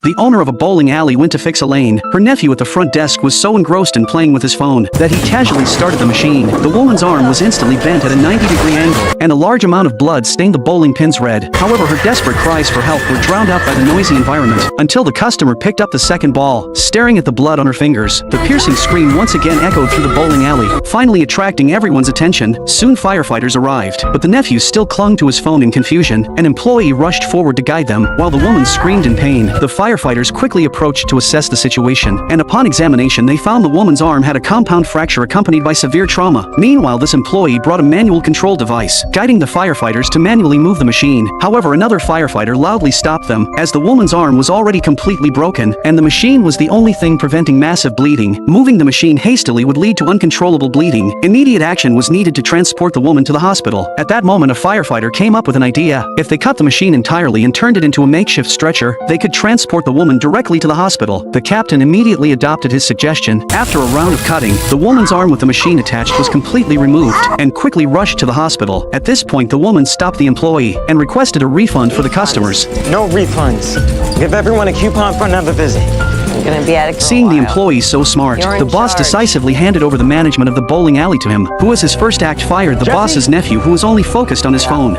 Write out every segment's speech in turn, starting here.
the owner of a bowling alley, went to fix Elaine. Her nephew at the front desk was so engrossed in playing with his phone that he casually started the machine. The woman's arm was instantly bent at a 90-degree angle, and a large amount of blood stained the bowling pins red. However, her desperate cries for help were drowned out by the noisy environment, until the customer picked up the second ball, staring at the blood on her fingers. The piercing scream once again echoed through the bowling alley, finally attracting everyone's attention. Soon firefighters arrived, but the nephew still clung to his phone in confusion. An employee rushed forward to guide them, while the woman screamed in pain. The firefighters quickly approached to assess the situation, and upon examination they found the woman's arm had a compound fracture accompanied by severe trauma. Meanwhile, this employee brought a manual control device, guiding the firefighters to manually move the machine. However, another firefighter loudly stopped them, as the woman's arm was already completely broken, and the machine was the only thing preventing massive bleeding. Moving the machine hastily would lead to uncontrollable bleeding. Immediate action was needed to transport the woman to the hospital. At that moment, a firefighter came up with an idea. If they cut the machine entirely and turned it into a makeshift stretcher, they could transport the woman directly to the hospital. The captain immediately adopted his suggestion. After a round of cutting, the woman's arm with the machine attached was completely removed, and quickly rushed to the hospital. At this point, the woman stopped the employee and requested a refund for the customers. No refunds. Give everyone a coupon for another visit. I'm gonna be at it. Seeing the employee so smart, the boss decisively handed over the management of the bowling alley to him, who as his first act fired the boss's nephew, who was only focused on his phone.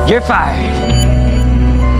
You're fired.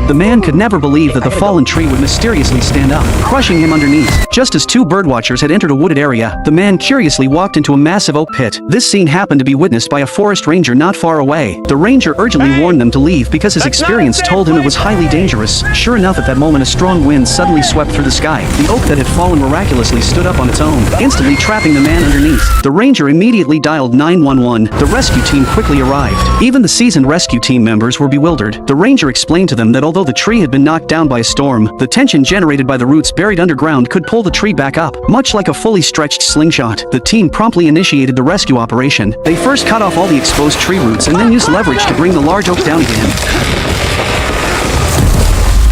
The man could never believe that the fallen tree would mysteriously stand up, crushing him underneath. Just as two birdwatchers had entered a wooded area, the man curiously walked into a massive oak pit. This scene happened to be witnessed by a forest ranger not far away. The ranger urgently warned them to leave because his experience told him it was highly dangerous. Sure enough, at that moment a strong wind suddenly swept through the sky. The oak that had fallen miraculously stood up on its own, instantly trapping the man underneath. The ranger immediately dialed 911. The rescue team quickly arrived. Even the seasoned rescue team members were bewildered. The ranger explained to them that although the tree had been knocked down by a storm, the tension generated by the roots buried underground could pull the tree back up, much like a fully stretched slingshot. The team promptly initiated the rescue operation. They first cut off all the exposed tree roots and then used leverage to bring the large oak down again.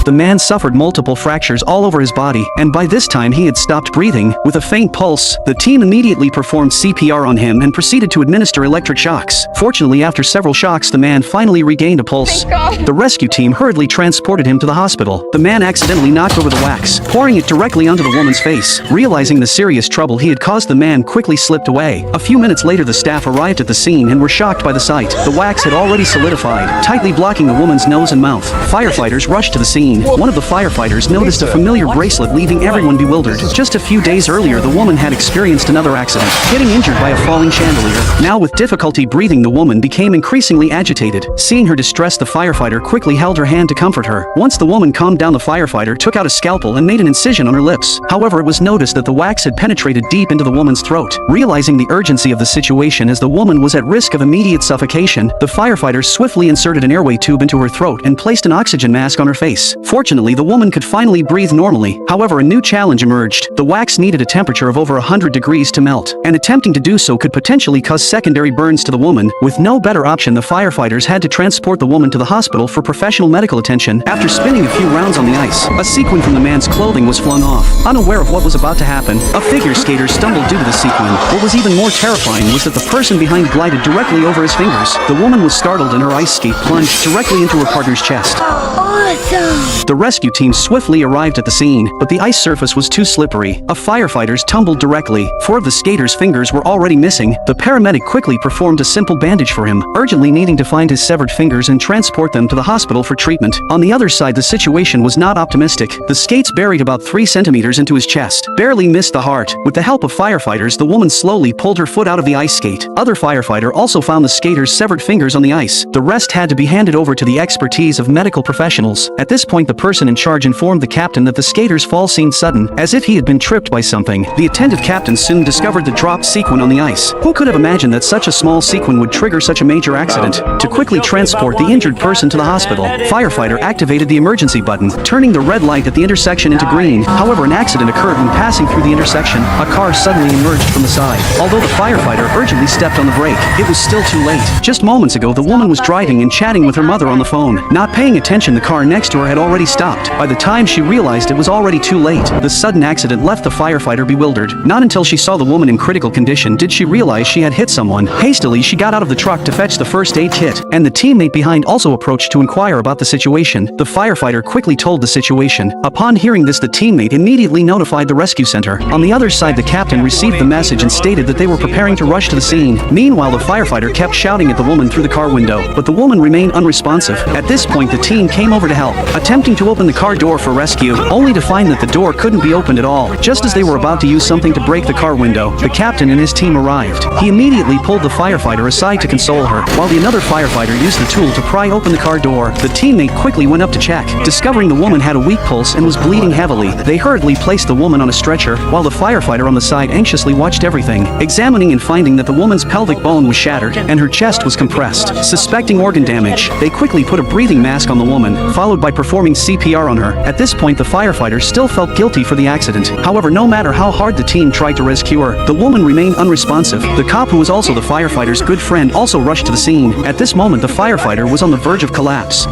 The man suffered multiple fractures all over his body, and by this time he had stopped breathing. With a faint pulse, the team immediately performed CPR on him and proceeded to administer electric shocks. Fortunately, after several shocks, the man finally regained a pulse. The rescue team hurriedly transported him to the hospital. The man accidentally knocked over the wax, pouring it directly onto the woman's face. Realizing the serious trouble he had caused, the man quickly slipped away. A few minutes later, the staff arrived at the scene and were shocked by the sight. The wax had already solidified, tightly blocking the woman's nose and mouth. Firefighters rushed to the scene. One of the firefighters noticed a familiar bracelet, leaving everyone bewildered. Just a few days earlier, the woman had experienced another accident, getting injured by a falling chandelier. Now, with difficulty breathing, the woman became increasingly agitated. Seeing her distress, the firefighter quickly held her hand to comfort her. Once the woman calmed down, the firefighter took out a scalpel and made an incision on her lips. However, it was noticed that the wax had penetrated deep into the woman's throat. Realizing the urgency of the situation, as the woman was at risk of immediate suffocation, the firefighters swiftly inserted an airway tube into her throat and placed an oxygen mask on her face. Fortunately, the woman could finally breathe normally. However, a new challenge emerged. The wax needed a temperature of over 100 degrees to melt, and attempting to do so could potentially cause secondary burns to the woman. With no better option, the firefighters had to transport the woman to the hospital for professional medical attention. After spinning a few rounds on the ice, a sequin from the man's clothing was flung off. Unaware of what was about to happen, a figure skater stumbled due to the sequin. What was even more terrifying was that the person behind glided directly over his fingers. The woman was startled and her ice skate plunged directly into her partner's chest. Awesome! The rescue team swiftly arrived at the scene, but the ice surface was too slippery. A firefighters tumbled directly. 4 of the skater's fingers were already missing. The paramedic quickly performed a simple bandage for him, urgently needing to find his severed fingers and transport them to the hospital for treatment. On the other side, the situation was not optimistic. The skates buried about 3 centimeters into his chest, barely missed the heart. With the help of firefighters, the woman slowly pulled her foot out of the ice skate. Other firefighter also found the skater's severed fingers on the ice. The rest had to be handed over to the expertise of medical professionals. At this point, the person in charge informed the captain that the skater's fall seemed sudden, as if he had been tripped by something. The attentive captain soon discovered the dropped sequin on the ice. Who could have imagined that such a small sequin would trigger such a major accident? To quickly transport the injured person to the hospital, firefighter activated the emergency button, turning the red light at the intersection into green. However, an accident occurred when passing through the intersection. A car suddenly emerged from the side. Although the firefighter urgently stepped on the brake, it was still too late. Just moments ago, the woman was driving and chatting with her mother on the phone. Not paying attention, the car next to her had already stopped. By the time she realized it was already too late. The sudden accident left the firefighter bewildered. Not until she saw the woman in critical condition did she realize she had hit someone. Hastily, she got out of the truck to fetch the first aid kit, and the teammate behind also approached to inquire about the situation. The firefighter quickly told the situation. Upon hearing this, the teammate immediately notified the rescue center. On the other side, the captain received the message and stated that they were preparing to rush to the scene. Meanwhile, the firefighter kept shouting at the woman through the car window, but the woman remained unresponsive. At this point, the team came over to help, attempting to open the car door for rescue, only to find that the door couldn't be opened at all. Just as they were about to use something to break the car window, the captain and his team arrived. He immediately pulled the firefighter aside to console her, while the another firefighter used the tool to pry open the car door. The teammate quickly went up to check, discovering the woman had a weak pulse and was bleeding heavily. They hurriedly placed the woman on a stretcher, while the firefighter on the side anxiously watched everything, examining and finding that the woman's pelvic bone was shattered and her chest was compressed. Suspecting organ damage, they quickly put a breathing mask on the woman, followed by performing CPR on her. At this point, the firefighter still felt guilty for the accident. However, no matter how hard the team tried to rescue her, the woman remained unresponsive. The cop, who was also the firefighter's good friend, also rushed to the scene. At this moment, the firefighter was on the verge of collapse.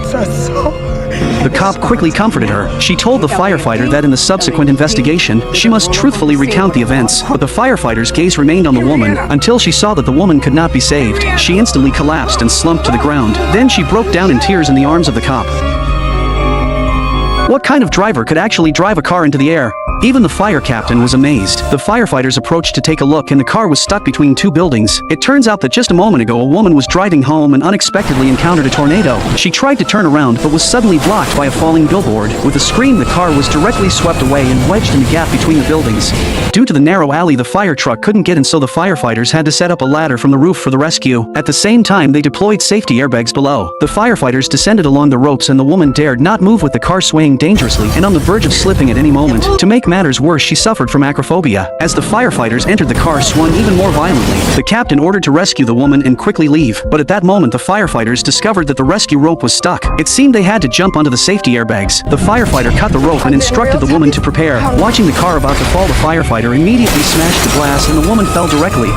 The cop quickly comforted her. She told the firefighter that in the subsequent investigation, she must truthfully recount the events, but the firefighter's gaze remained on the woman until she saw that the woman could not be saved. She instantly collapsed and slumped to the ground. Then she broke down in tears in the arms of the cop. What kind of driver could actually drive a car into the air? Even the fire captain was amazed. The firefighters approached to take a look, and the car was stuck between two buildings. It turns out that just a moment ago, a woman was driving home and unexpectedly encountered a tornado. She tried to turn around, but was suddenly blocked by a falling billboard. With a scream, the car was directly swept away and wedged in the gap between the buildings. Due to the narrow alley, the fire truck couldn't get in, so the firefighters had to set up a ladder from the roof for the rescue. At the same time, they deployed safety airbags below. The firefighters descended along the ropes, and the woman dared not move, with the car swaying dangerously and on the verge of slipping at any moment. To make matters worse, she suffered from acrophobia. As the firefighters entered, the car swung even more violently. The captain ordered to rescue the woman and quickly leave, but at that moment the firefighters discovered that the rescue rope was stuck. It seemed they had to jump onto the safety airbags. The firefighter cut the rope and instructed the woman to prepare. Watching the car about to fall, the firefighter immediately smashed the glass and the woman fell directly.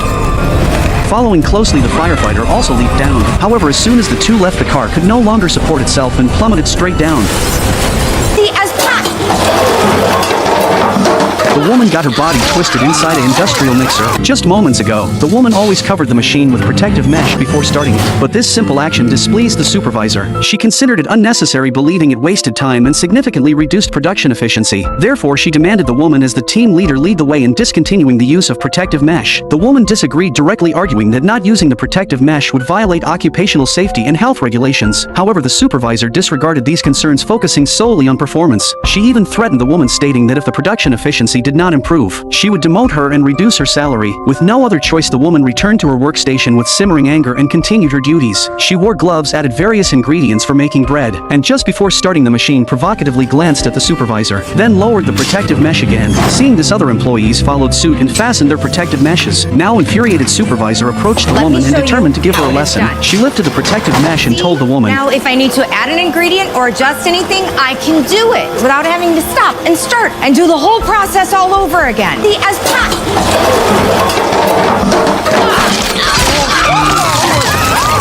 Following closely, the firefighter also leaped down. However, as soon as the two left, the car could no longer support itself and plummeted straight down. The woman got her body twisted inside an industrial mixer. Just moments ago, the woman always covered the machine with protective mesh before starting it. But this simple action displeased the supervisor. She considered it unnecessary, believing it wasted time and significantly reduced production efficiency. Therefore, she demanded the woman as the team leader lead the way in discontinuing the use of protective mesh. The woman disagreed, directly arguing that not using the protective mesh would violate occupational safety and health regulations. However, the supervisor disregarded these concerns, focusing solely on performance. She even threatened the woman, stating that if the production efficiency did not improve, she would demote her and reduce her salary. With no other choice, the woman returned to her workstation with simmering anger and continued her duties. She wore gloves, added various ingredients for making bread, and just before starting the machine, provocatively glanced at the supervisor, then lowered the protective mesh again. Seeing this, other employees followed suit and fastened their protective meshes. Now infuriated supervisor approached the woman and determined to give her a lesson. She lifted the protective mesh and told the woman, "Now, if I need to add an ingredient or adjust anything, I can do it without having to stop and start and do the whole process all over again."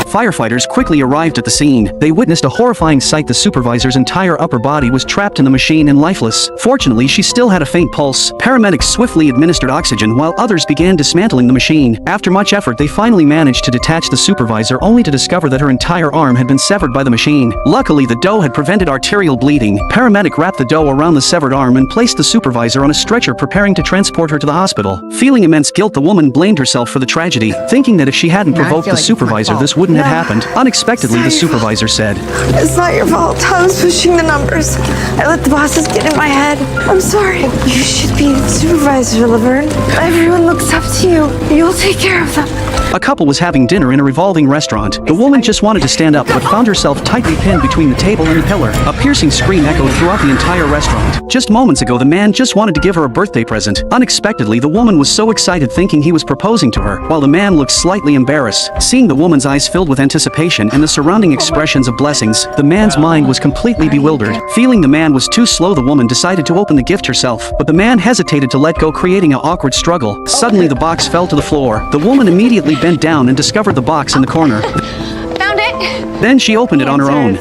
Firefighters quickly arrived at the scene. They witnessed a horrifying sight. The supervisor's entire upper body was trapped in the machine and lifeless. Fortunately, she still had a faint pulse. Paramedics swiftly administered oxygen while others began dismantling the machine. After much effort, they finally managed to detach the supervisor, only to discover that her entire arm had been severed by the machine. Luckily, the dough had prevented arterial bleeding. Paramedic wrapped the dough around the severed arm and placed the supervisor on a stretcher, preparing to transport her to the hospital. Feeling immense guilt, the woman blamed herself for the tragedy, thinking that if she hadn't provoked the supervisor, this wouldn't have happened. Unexpectedly, the supervisor said, "It's not your fault. I was pushing the numbers. I let the bosses get in my head. I'm sorry. You should be the supervisor, Laverne. Everyone looks up to you. You'll take care of them." A couple was having dinner in a revolving restaurant. The woman just wanted to stand up, but found herself tightly pinned between the table and the pillar. A piercing scream echoed throughout the entire restaurant. Just moments ago, the man just wanted to give her a birthday present. Unexpectedly, the woman was so excited, thinking he was proposing to her, while the man looked slightly embarrassed. Seeing the woman's eyes filled with anticipation and the surrounding expressions of blessings, the man's mind was completely bewildered. Feeling the man was too slow, the woman decided to open the gift herself, but the man hesitated to let go, creating an awkward struggle. Suddenly, the box fell to the floor. The woman immediately bent down and discovered the box in the corner. Found it. Then she opened it on her own.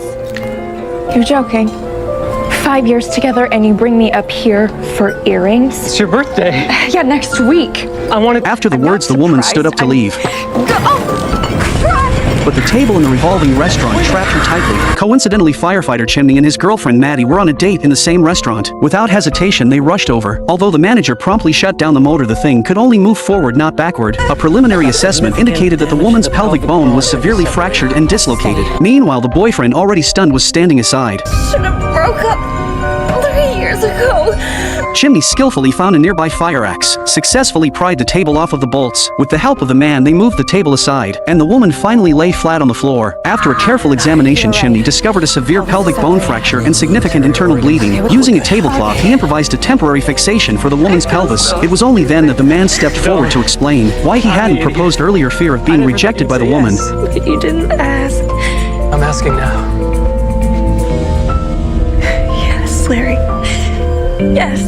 You're joking. 5 years together and you bring me up here for earrings? It's your birthday. Yeah, next week. I wanted. After the words, the woman stood up to leave. But the table in the revolving restaurant trapped her tightly. Coincidentally, firefighter Chimney and his girlfriend Maddie were on a date in the same restaurant. Without hesitation, they rushed over. Although the manager promptly shut down the motor, the thing could only move forward, not backward. A preliminary assessment indicated that the woman's pelvic bone was severely fractured and dislocated. Meanwhile, the boyfriend, already stunned, was standing aside. Should have broke up 3 years ago. Chimney skillfully found a nearby fire axe, successfully pried the table off of the bolts. With the help of the man, they moved the table aside, and the woman finally lay flat on the floor. After a careful examination, Chimney discovered a severe pelvic bone fracture and significant internal bleeding. Using a tablecloth, he improvised a temporary fixation for the woman's pelvis. It was only then that the man stepped forward to explain why he hadn't proposed earlier, fear of being rejected by the woman. You didn't ask. I'm asking now. Yes, Larry. Yes.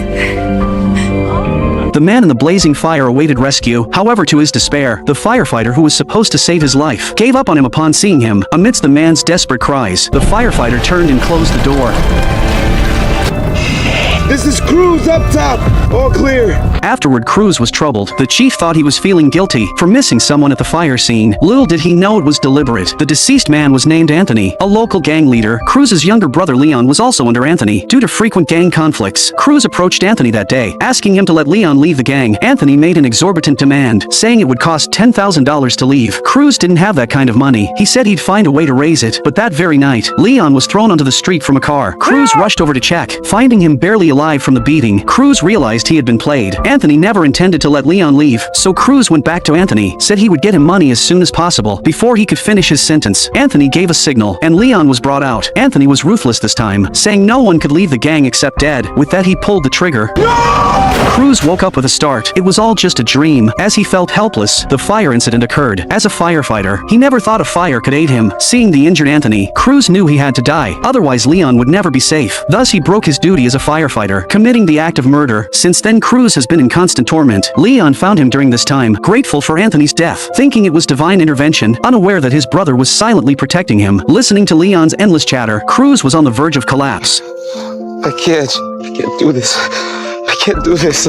The man in the blazing fire awaited rescue. However, to his despair, the firefighter who was supposed to save his life gave up on him upon seeing him. Amidst the man's desperate cries, the firefighter turned and closed the door. This is Cruz up top. All clear. Afterward, Cruz was troubled. The chief thought he was feeling guilty for missing someone at the fire scene. Little did he know it was deliberate. The deceased man was named Anthony, a local gang leader. Cruz's younger brother Leon was also under Anthony. Due to frequent gang conflicts, Cruz approached Anthony that day, asking him to let Leon leave the gang. Anthony made an exorbitant demand, saying it would cost $10,000 to leave. Cruz didn't have that kind of money. He said he'd find a way to raise it, but that very night, Leon was thrown onto the street from a car. Cruz rushed over to check. Finding him barely alive from the beating, Cruz realized he had been played. Anthony never intended to let Leon leave, so Cruz went back to Anthony, said he would get him money as soon as possible before he could finish his sentence. Anthony gave a signal, and Leon was brought out. Anthony was ruthless this time, saying no one could leave the gang except dead. With that, he pulled the trigger. Cruz woke up with a start. It was all just a dream. As he felt helpless, the fire incident occurred. As a firefighter, he never thought a fire could aid him. Seeing the injured Anthony, Cruz knew he had to die. Otherwise, Leon would never be safe. Thus, he broke his duty as a firefighter, committing the act of murder. Since then, Cruz has been in constant torment. Leon found him during this time, grateful for Anthony's death, thinking it was divine intervention, unaware that his brother was silently protecting him. Listening to Leon's endless chatter, Cruz was on the verge of collapse. I can't do this. I can't do this.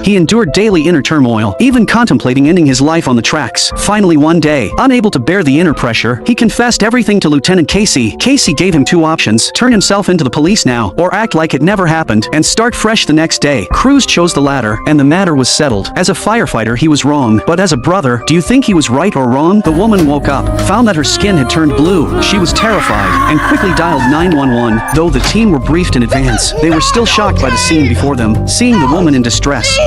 He endured daily inner turmoil, even contemplating ending his life on the tracks. Finally, one day, unable to bear the inner pressure, he confessed everything to Lieutenant Casey. Casey gave him two options: turn himself into the police now, or act like it never happened and start fresh the next day. Cruz chose the latter, and the matter was settled. As a firefighter, he was wrong, but as a brother, do you think he was right or wrong? The woman woke up, found that her skin had turned blue. She was terrified, and quickly dialed 911. Though the team were briefed in advance, they were still shocked by the scene before them. Seeing the woman in distress,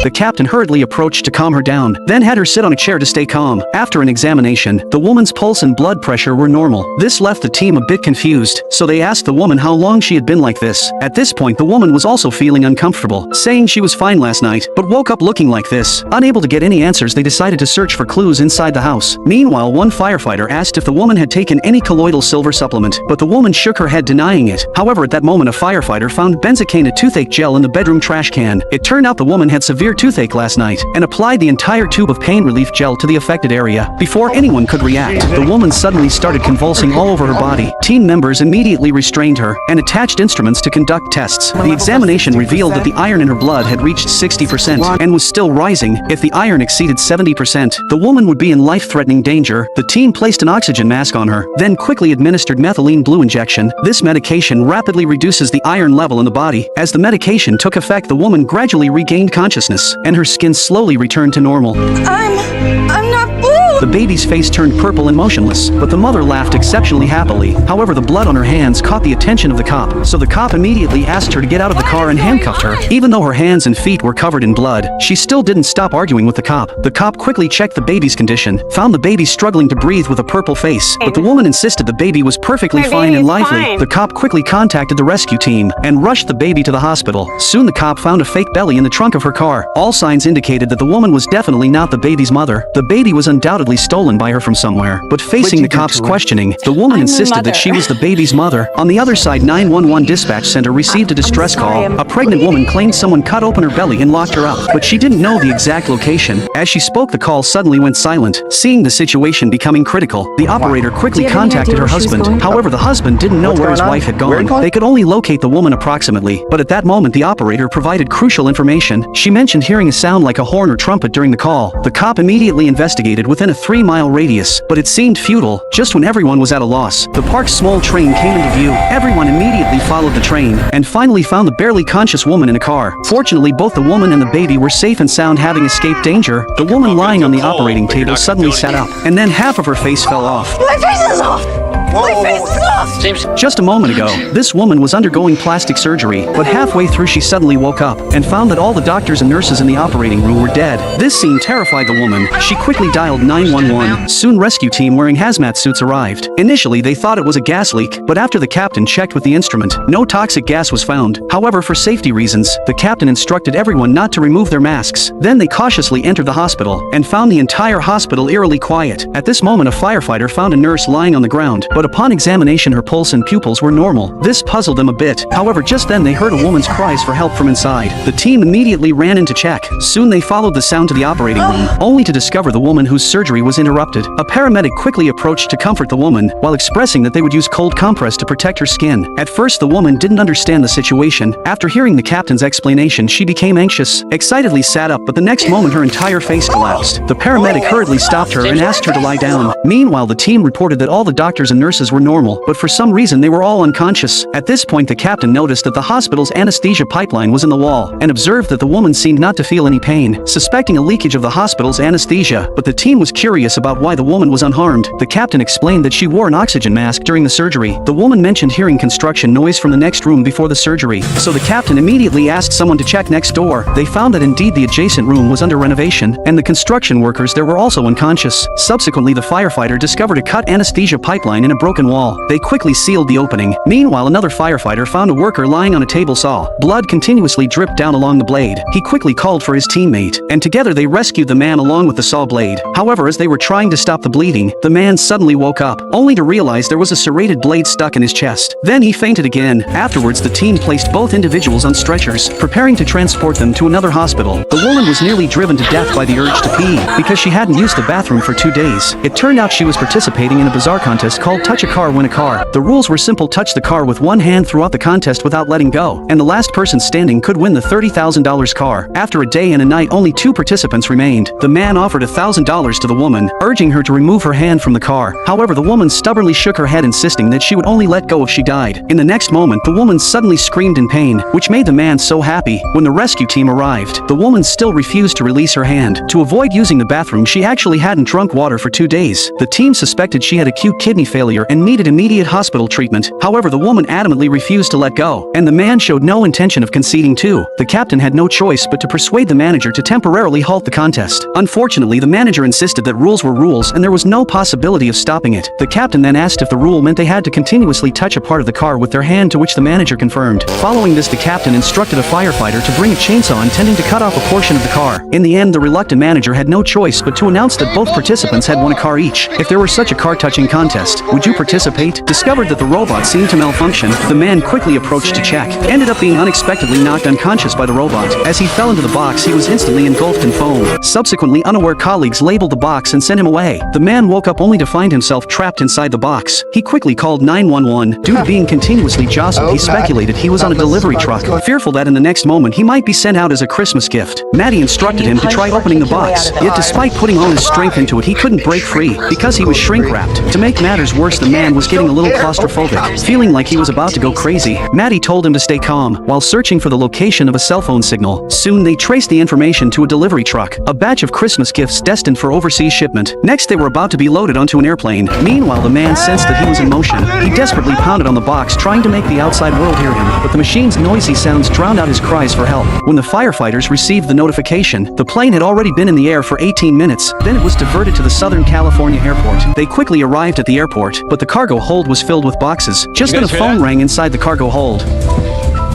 the captain hurriedly approached to calm her down, then had her sit on a chair to stay calm. After an examination, the woman's pulse and blood pressure were normal. This left the team a bit confused, so they asked the woman how long she had been like this. At this point, the woman was also feeling uncomfortable, saying she was fine last night, but woke up looking like this. Unable to get any answers, they decided to search for clues inside the house. Meanwhile, one firefighter asked if the woman had taken any colloidal silver supplement, but the woman shook her head denying it. However, at that moment, a firefighter found benzocaine, a toothache gel, in the bedroom trash can. It turned out the woman had severe toothache last night, and applied the entire tube of pain relief gel to the affected area. Before anyone could react, the woman suddenly started convulsing all over her body. Team members immediately restrained her and attached instruments to conduct tests. The examination revealed that the iron in her blood had reached 60% and was still rising. If the iron exceeded 70%, the woman would be in life-threatening danger. The team placed an oxygen mask on her, then quickly administered methylene blue injection. This medication rapidly reduces the iron level in the body. As the medication took effect, the woman gradually regained consciousness, and her skin slowly returned to normal. I'm not blue. The baby's face turned purple and motionless, but the mother laughed exceptionally happily. However, the blood on her hands caught the attention of the cop, so the cop immediately asked her to get out of the car and handcuffed her. Even though her hands and feet were covered in blood, she still didn't stop arguing with the cop. The cop quickly checked the baby's condition, found the baby struggling to breathe with a purple face, but the woman insisted the baby was perfectly fine and lively. The cop quickly contacted the rescue team and rushed the baby to the hospital. Soon the cop found a fake belly in the trunk of her car. All signs indicated that the woman was definitely not the baby's mother. The baby was undoubtedly supposedly stolen by her from somewhere. But facing the cops' questioning, the woman I'm the insisted that mother. she was the baby's mother. On the other side, 911 dispatch center received a distress call. A pregnant woman claimed someone cut open her belly and locked her up, but she didn't know the exact location. As she spoke, the call suddenly went silent. Seeing the situation becoming critical, the operator quickly Do you have any contacted idea her where she was husband. going? However, the husband didn't know where his wife had gone. They could only locate the woman approximately, but at that moment the operator provided crucial information. She mentioned hearing a sound like a horn or trumpet during the call. The cop immediately investigated within a 3-mile radius, but it seemed futile. Just when everyone was at a loss, the park's small train came into view. Everyone immediately followed the train, and finally found the barely conscious woman in a car. Fortunately, both the woman and the baby were safe and sound, having escaped danger. The woman lying on the operating table suddenly sat up, and then half of her face fell off. My face is off! My face is off! Just a moment ago, this woman was undergoing plastic surgery, but halfway through she suddenly woke up and found that all the doctors and nurses in the operating room were dead. This scene terrified the woman. She quickly dialed 911. Soon rescue team wearing hazmat suits arrived. Initially, they thought it was a gas leak, but after the captain checked with the instrument, no toxic gas was found. However, for safety reasons, the captain instructed everyone not to remove their masks. Then they cautiously entered the hospital and found the entire hospital eerily quiet. At this moment, a firefighter found a nurse lying on the ground, but upon examination her pulse and pupils were normal. This puzzled them a bit. However, just then they heard a woman's cries for help from inside. The team immediately ran in to check. Soon they followed the sound to the operating room, only to discover the woman whose surgery was interrupted. A paramedic quickly approached to comfort the woman, while expressing that they would use cold compress to protect her skin. At first the woman didn't understand the situation. After hearing the captain's explanation, she became anxious, excitedly sat up, but the next moment her entire face collapsed. The paramedic hurriedly stopped her and asked her to lie down. Meanwhile, the team reported that all the doctors and nurses were normal, but for some reason they were all unconscious. At this point, the captain noticed that the hospital's anesthesia pipeline was in the wall, and observed that the woman seemed not to feel any pain, suspecting a leakage of the hospital's anesthesia. But the team was curious about why the woman was unharmed. The captain explained that she wore an oxygen mask during the surgery. The woman mentioned hearing construction noise from the next room before the surgery, so the captain immediately asked someone to check next door. They found that indeed the adjacent room was under renovation, and the construction workers there were also unconscious. Subsequently, the firefighter discovered a cut anesthesia pipeline in a broken wall. They quickly sealed the opening. Meanwhile, another firefighter found a worker lying on a table saw. Blood continuously dripped down along the blade. He quickly called for his teammate, and together they rescued the man along with the saw blade. However, as they were trying to stop the bleeding, the man suddenly woke up, only to realize there was a serrated blade stuck in his chest. Then he fainted again. Afterwards, the team placed both individuals on stretchers, preparing to transport them to another hospital. The woman was nearly driven to death by the urge to pee, because she hadn't used the bathroom for 2 days. It turned out she was participating in a bizarre contest called Touch a Car, Win a Car. The rules were simple: touch the car with one hand throughout the contest without letting go, and the last person standing could win the $30,000 car. After a day and a night, only 2 participants remained. The man offered $1,000 to the woman, urging her to remove her hand from the car. However, the woman stubbornly shook her head, insisting that she would only let go if she died. In the next moment, the woman suddenly screamed in pain, which made the man so happy. When the rescue team arrived, the woman still refused to release her hand. To avoid using the bathroom, she actually hadn't drunk water for 2 days. The team suspected she had acute kidney failure and needed immediate hospital treatment. However, the woman adamantly refused to let go, and the man showed no intention of conceding too. The captain had no choice but to persuade the manager to temporarily halt the contest. Unfortunately, the manager insisted that rules were rules and there was no possibility of stopping it. The captain then asked if the rule meant they had to continuously touch a part of the car with their hand, to which the manager confirmed. Following this, the captain instructed a firefighter to bring a chainsaw intending to cut off a portion of the car. In the end, the reluctant manager had no choice but to announce that both participants had won a car each. If there were such a car-touching contest, would you participate? Discovered that the robot seemed to malfunction, the man quickly approached to check. Ended up being unexpectedly knocked unconscious by the robot. As he fell into the box, he was instantly engulfed in foam. Subsequently, unaware colleagues labeled the box and sent him away. The man woke up only to find himself trapped inside the box. He quickly called 911. Due to being continuously jostled, he speculated he was on a delivery truck, fearful that in the next moment he might be sent out as a Christmas gift. Maddie instructed him to try opening the box, yet despite putting all his strength into it, he couldn't break free, because he was shrink-wrapped. To make matters worse, the man was getting a little claustrophobic, feeling like he was about to go crazy. Maddie told him to stay calm, while searching for the location of a cell phone signal. Soon they traced the information to a delivery truck, a batch of Christmas gifts destined for overseas shipment. Next, they were about to be loaded onto an airplane. Meanwhile, the man sensed that he was in motion. He desperately pounded on the box, trying to make the outside world hear him, but the machine's noisy sounds drowned out his cries for help. When the firefighters received the notification, the plane had already been in the air for 18 minutes. Then it was diverted to the Southern California airport. They quickly arrived at the airport, but the cargo hold was filled with boxes. Just then a phone rang inside the cargo hold.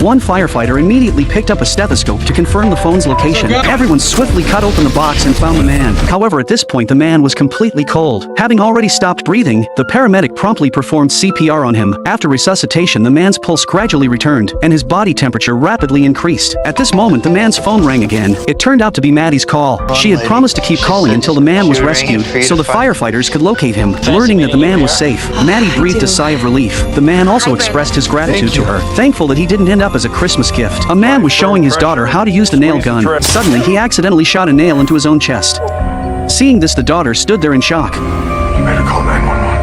One firefighter immediately picked up a stethoscope to confirm the phone's location. Everyone swiftly cut open the box and found the man. However, at this point the man was completely cold. Having already stopped breathing, the paramedic promptly performed CPR on him. After resuscitation, the man's pulse gradually returned, and his body temperature rapidly increased. At this moment, the man's phone rang again. It turned out to be Maddie's call. She had promised to keep calling until the man was rescued, so the firefighters could locate him. Learning that the man was safe, Maddie breathed a sigh of relief. The man also expressed his gratitude to her, thankful that he didn't end up as a Christmas gift. A man was showing his daughter how to use the nail gun. Suddenly, he accidentally shot a nail into his own chest. Seeing this, the daughter stood there in shock. You better call 911.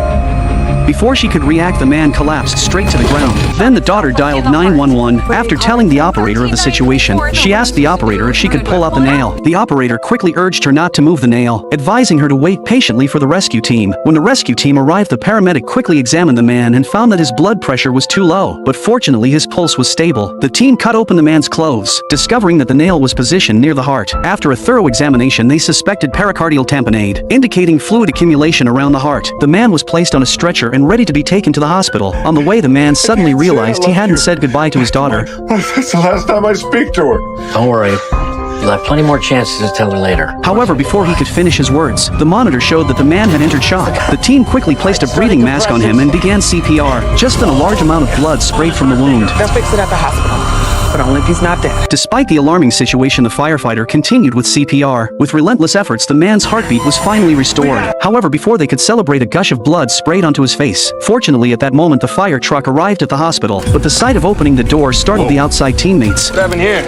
Before she could react, the man collapsed straight to the ground. Then the daughter dialed 911. After telling the operator of the situation, she asked the operator if she could pull out the nail. The operator quickly urged her not to move the nail, advising her to wait patiently for the rescue team. When the rescue team arrived, the paramedic quickly examined the man and found that his blood pressure was too low, but fortunately his pulse was stable. The team cut open the man's clothes, discovering that the nail was positioned near the heart. After a thorough examination, they suspected pericardial tamponade, indicating fluid accumulation around the heart. The man was placed on a stretcher and ready to be taken to the hospital. On the way, the man suddenly realized he hadn't said goodbye to his daughter. That's the last time I speak to her. Don't worry. You'll have plenty more chances to tell her later. However, before he could finish his words, the monitor showed that the man had entered shock. The team quickly placed a breathing mask on him and began CPR. Just then, a large amount of blood sprayed from the wound. They'll fix it at the hospital, but only if he's not dead. Despite the alarming situation, the firefighter continued with CPR. With relentless efforts, the man's heartbeat was finally restored. However, before they could celebrate, a gush of blood sprayed onto his face. Fortunately, at that moment, the fire truck arrived at the hospital, but the sight of opening the door startled the outside teammates. What's happened here?